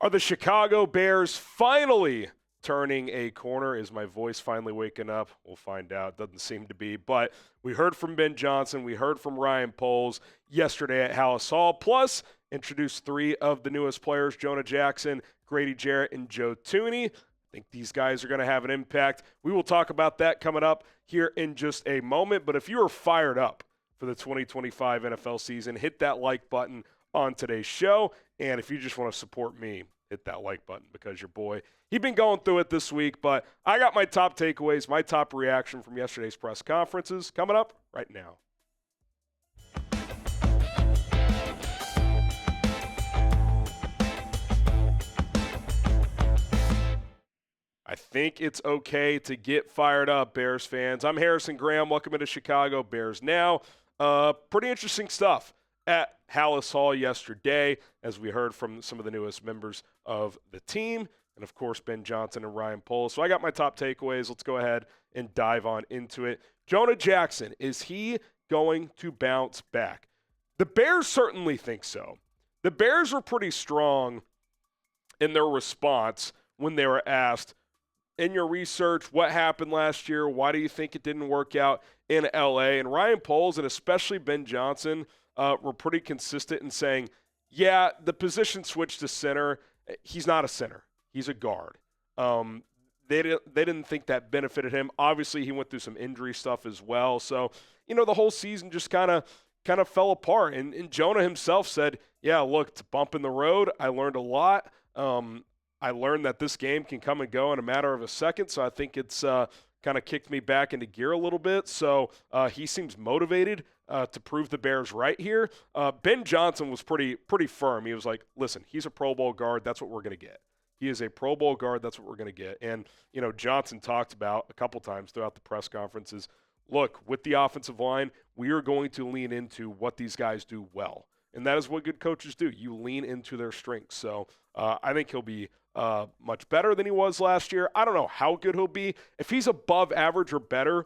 Are the Chicago Bears finally turning a corner? Is my voice finally waking up? We'll find out. Doesn't seem to be. But we heard from Ben Johnson. We heard from Ryan Poles yesterday at Halas Hall. Plus, introduced three of the newest players, Jonah Jackson, Grady Jarrett, and Joe Thuney. I think these guys are going to have an impact. We will talk about that coming up here in just a moment. But if you are fired up for the 2025 NFL season, hit that like button on today's show. And if you just want to support me, hit that like button because your boy, he's been going through it this week. But I got my top takeaways, my top reaction from yesterday's press conferences coming up right now. I think it's okay to get fired up, Bears fans. I'm Harrison Graham. Welcome to Chicago Bears Now. Pretty interesting stuff at Halas Hall yesterday, as we heard from some of the newest members of the team, and of course Ben Johnson and Ryan Poles. So I got my top takeaways. Let's go ahead and dive on into it. Jonah Jackson, is he going to bounce back? The Bears certainly think so. The Bears were pretty strong in their response when they were asked, in your research, what happened last year? Why do you think it didn't work out in LA? And Ryan Poles and especially Ben Johnson were pretty consistent in saying, yeah, the position switch to center, he's not a center. He's a guard. They didn't think that benefited him. Obviously, he went through some injury stuff as well. So, the whole season just kind of fell apart. And Jonah himself said, yeah, look, it's a bump in the road. I learned a lot. I learned that this game can come and go in a matter of a second. So I think it's kind of kicked me back into gear a little bit. So he seems motivated to prove the Bears right here. Ben Johnson was pretty firm. He was like, listen, he's a Pro Bowl guard. That's what we're going to get. He is a Pro Bowl guard. That's what we're going to get. And, Johnson talked about a couple times throughout the press conferences, look, with the offensive line, we are going to lean into what these guys do well. And that is what good coaches do. You lean into their strengths. So I think he'll be much better than he was last year. I don't know how good he'll be. If he's above average or better,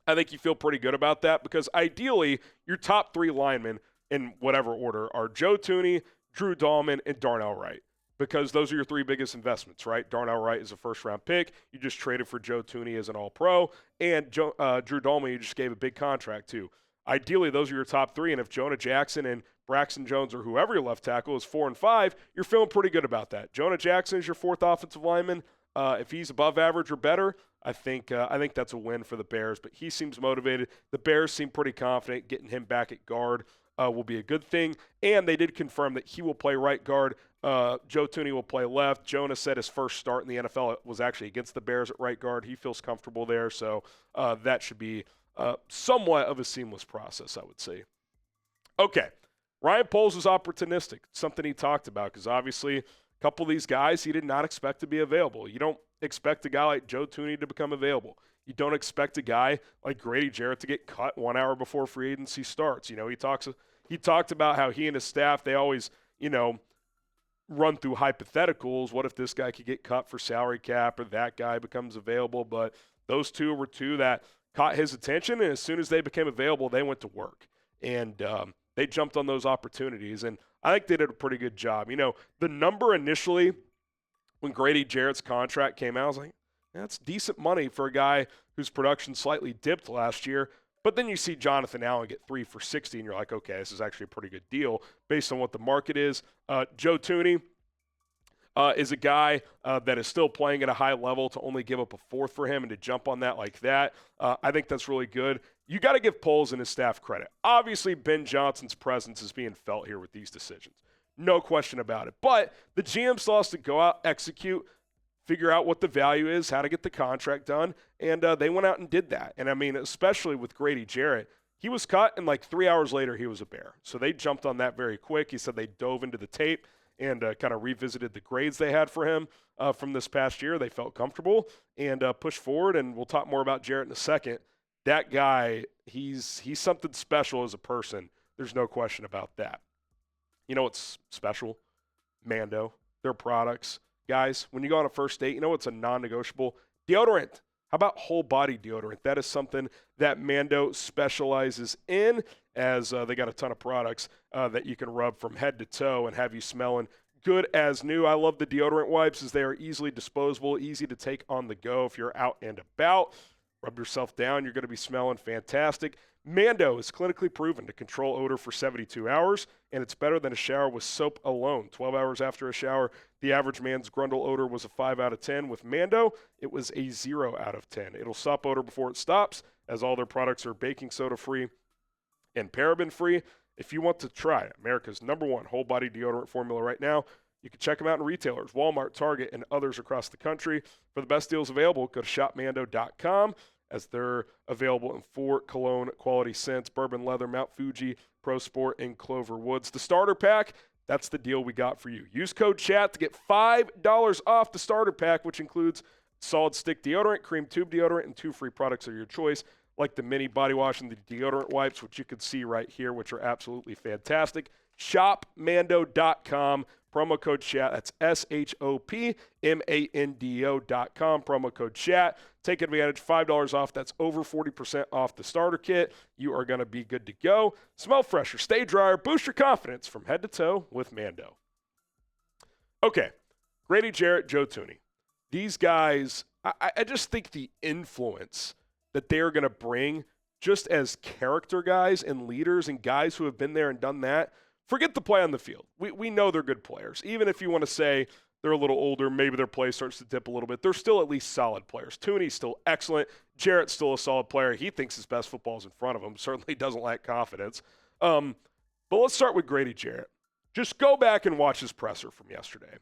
I think you feel pretty good about that because ideally your top three linemen in whatever order are Joe Thuney, Drew Dalman, and Darnell Wright because those are your three biggest investments, right? Darnell Wright is a first-round pick. You just traded for Joe Thuney as an all-pro, and Drew Dalman you just gave a big contract to. Ideally, those are your top three, and if Jonah Jackson and Braxton Jones or whoever your left tackle is 4 and 5, you're feeling pretty good about that. Jonah Jackson is your fourth offensive lineman. If he's above average or better, I think that's a win for the Bears. But he seems motivated. The Bears seem pretty confident getting him back at guard will be a good thing. And they did confirm that he will play right guard. Joe Thuney will play left. Jonah said his first start in the NFL was actually against the Bears at right guard. He feels comfortable there. So that should be somewhat of a seamless process, I would say. Okay. Ryan Poles was opportunistic, something he talked about, because obviously a couple of these guys he did not expect to be available. You don't expect a guy like Joe Thuney to become available. You don't expect a guy like Grady Jarrett to get cut 1 hour before free agency starts. He talked about how he and his staff, they always, run through hypotheticals. What if this guy could get cut for salary cap or that guy becomes available? But those two were two that caught his attention, and as soon as they became available, they went to work. And they jumped on those opportunities, and I think they did a pretty good job. The number initially when Grady Jarrett's contract came out, I was like, that's decent money for a guy whose production slightly dipped last year. But then you see Jonathan Allen get 3 for $60, and you're like, okay, this is actually a pretty good deal based on what the market is. Joe Thuney is a guy that is still playing at a high level. To only give up a fourth for him and to jump on that like that, I think that's really good. You got to give Poles and his staff credit. Obviously, Ben Johnson's presence is being felt here with these decisions. No question about it. But the GM still has to go out, execute, figure out what the value is, how to get the contract done, and they went out and did that. And, I mean, especially with Grady Jarrett, he was cut, and like 3 hours later he was a Bear. So they jumped on that very quick. He said they dove into the tape and kind of revisited the grades they had for him from this past year. They felt comfortable and pushed forward, and we'll talk more about Jarrett in a second. That guy, he's something special as a person. There's no question about that. You know what's special? Mando, their products. Guys, when you go on a first date, you know what's a non-negotiable? Deodorant. How about whole body deodorant? That is something that Mando specializes in, as they got a ton of products that you can rub from head to toe and have you smelling good as new. I love the deodorant wipes as they are easily disposable, easy to take on the go if you're out and about. Rub yourself down, you're going to be smelling fantastic. Mando is clinically proven to control odor for 72 hours, and it's better than a shower with soap alone. 12 hours after a shower, the average man's grundle odor was a 5 out of 10. With Mando, it was a 0 out of 10. It'll stop odor before it stops, as all their products are baking soda free and paraben free. If you want to try America's #1 whole body deodorant formula right now, you can check them out in retailers, Walmart, Target, and others across the country. For the best deals available, go to shopmando.com, as they're available in 4 cologne quality scents: Bourbon Leather, Mount Fuji, Pro Sport, and Clover Woods. The starter pack, that's the deal we got for you. Use code CHAT to get $5 off the starter pack, which includes solid stick deodorant, cream tube deodorant, and 2 free products of your choice, like the mini body wash and the deodorant wipes, which you can see right here, which are absolutely fantastic. Shopmando.com, promo code CHAT. That's SHOPMANDO.com, promo code CHAT. Take advantage, $5 off. That's over 40% off the starter kit. You are going to be good to go. Smell fresher, stay drier, boost your confidence from head to toe with Mando. Okay, Grady Jarrett, Joe Thuney. These guys, I just think the influence that they're going to bring just as character guys and leaders and guys who have been there and done that. Forget the play on the field. We know they're good players. Even if you want to say they're a little older, maybe their play starts to dip a little bit, they're still at least solid players. Thuney's still excellent. Jarrett's still a solid player. He thinks his best football is in front of him. Certainly doesn't lack confidence. But let's start with Grady Jarrett. Just go back and watch his presser from yesterday.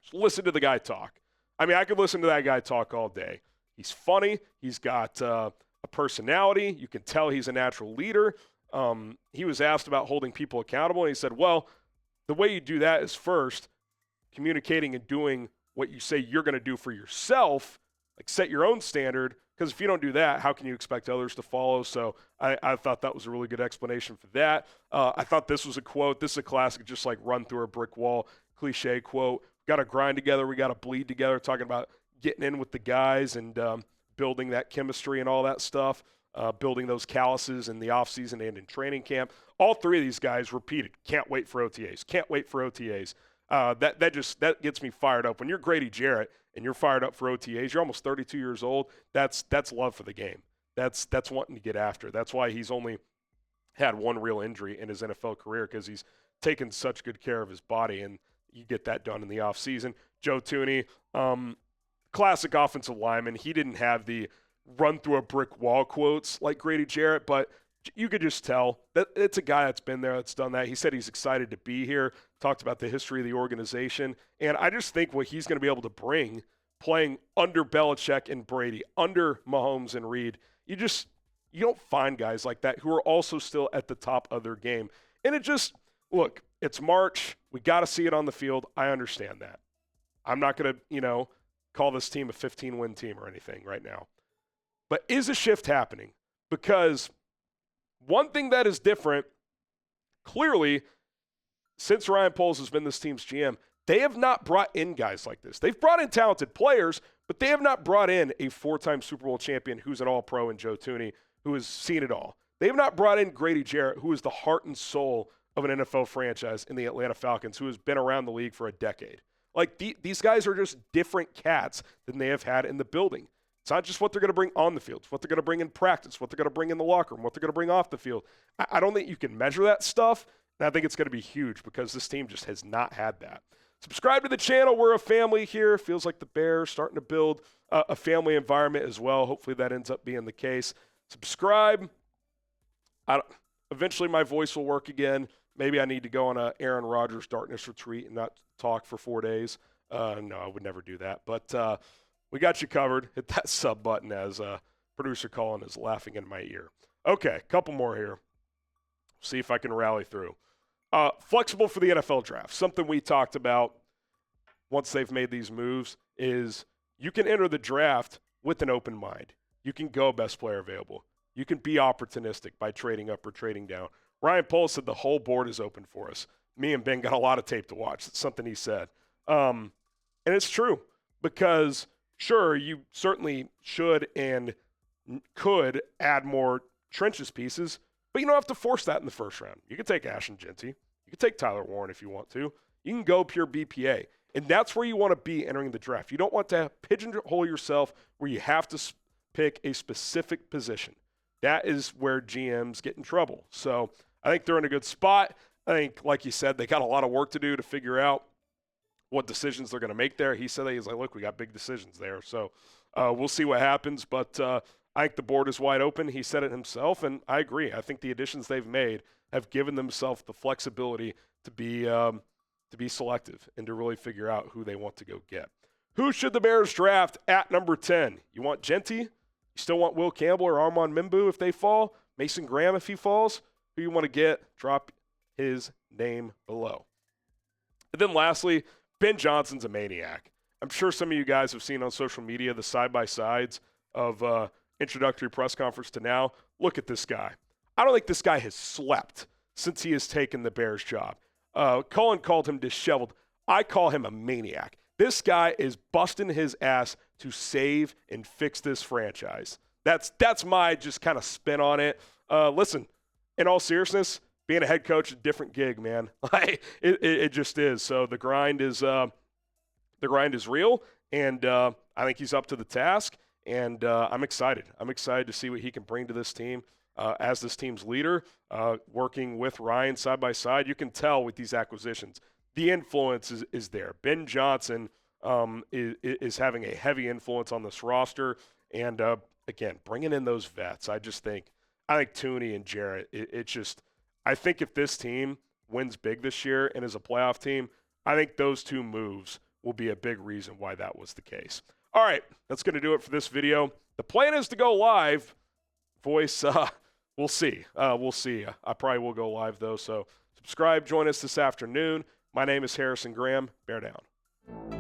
Just listen to the guy talk. I mean, I could listen to that guy talk all day. He's funny. He's got a personality. You can tell he's a natural leader. He was asked about holding people accountable, and he said, well, the way you do that is first communicating and doing what you say you're going to do for yourself, like set your own standard, because if you don't do that, how can you expect others to follow? So I thought that was a really good explanation for that. I thought this was a quote. This is a classic, just like run through a brick wall, cliche quote. Got to grind together. We got to bleed together, talking about getting in with the guys and building that chemistry and all that stuff, building those calluses in the offseason and in training camp. All 3 of these guys repeated, can't wait for OTAs, can't wait for OTAs. That gets me fired up. When you're Grady Jarrett and you're fired up for OTAs, you're almost 32 years old. That's love for the game. That's wanting to get after. That's why he's only had 1 real injury in his NFL career, because he's taken such good care of his body, and you get that done in the offseason. Joe Thuney, classic offensive lineman. He didn't have the run through a brick wall quotes like Grady Jarrett, but you could just tell that it's a guy that's been there, that's done that. He said he's excited to be here, talked about the history of the organization, and I just think what he's going to be able to bring playing under Belichick and Brady, under Mahomes and Reed, you don't find guys like that who are also still at the top of their game. And look, it's March. We got to see it on the field. I understand that. I'm not going to, call this team a 15-win team or anything right now. But is a shift happening? Because one thing that is different, clearly, since Ryan Poles has been this team's GM, they have not brought in guys like this. They've brought in talented players, but they have not brought in a 4-time Super Bowl champion who's an all-pro in Joe Thuney, who has seen it all. They have not brought in Grady Jarrett, who is the heart and soul of an NFL franchise in the Atlanta Falcons, who has been around the league for a decade. Like, these guys are just different cats than they have had in the building. It's not just what they're going to bring on the field. It's what they're going to bring in practice, what they're going to bring in the locker room, what they're going to bring off the field. I don't think you can measure that stuff, and I think it's going to be huge because this team just has not had that. Subscribe to the channel. We're a family here. Feels like the Bears starting to build a family environment as well. Hopefully that ends up being the case. Subscribe. Eventually my voice will work again. Maybe I need to go on a Aaron Rodgers darkness retreat and not talk for 4 days. No, I would never do that. But we got you covered. Hit that sub button as producer Colin is laughing in my ear. Okay, a couple more here. See if I can rally through. Flexible for the NFL draft. Something we talked about once they've made these moves is you can enter the draft with an open mind. You can go best player available. You can be opportunistic by trading up or trading down. Ryan Poles said the whole board is open for us. Me and Ben got a lot of tape to watch. It's something he said. And it's true because, sure, you certainly should and could add more trenches pieces, but you don't have to force that in the first round. You can take Ashton Genty. You can take Tyler Warren if you want to. You can go pure BPA. And that's where you want to be entering the draft. You don't want to pigeonhole yourself where you have to pick a specific position. That is where GMs get in trouble. So I think they're in a good spot. I think, like you said, they got a lot of work to do to figure out what decisions they're going to make there. He said that he's like, look, we got big decisions there. So we'll see what happens. But I think the board is wide open. He said it himself, and I agree. I think the additions they've made have given themselves the flexibility to be selective and to really figure out who they want to go get. Who should the Bears draft at number 10? You want Genty? You still want Will Campbell or Armand Mimbu if they fall? Mason Graham if he falls? Who you want to get? Drop his name below. And then lastly, Ben Johnson's a maniac. I'm sure some of you guys have seen on social media the side-by-sides of introductory press conference to now. Look at this guy. I don't think this guy has slept since he has taken the Bears job. Cullen called him disheveled. I call him a maniac. This guy is busting his ass to save and fix this franchise. That's my just kind of spin on it. Listen, in all seriousness, being a head coach is a different gig, man. It just is. So the grind is real, and I think he's up to the task. And I'm excited. I'm excited to see what he can bring to this team as this team's leader, working with Ryan side by side. You can tell with these acquisitions, the influence is there. Ben Johnson is having a heavy influence on this roster. And, again, bringing in those vets, I think Toney and Jarrett, I think if this team wins big this year and is a playoff team, I think those two moves will be a big reason why that was the case. All right, that's going to do it for this video. The plan is to go live. Voice, we'll see. We'll see. I probably will go live, though. So subscribe. Join us this afternoon. My name is Harrison Graham. Bear down.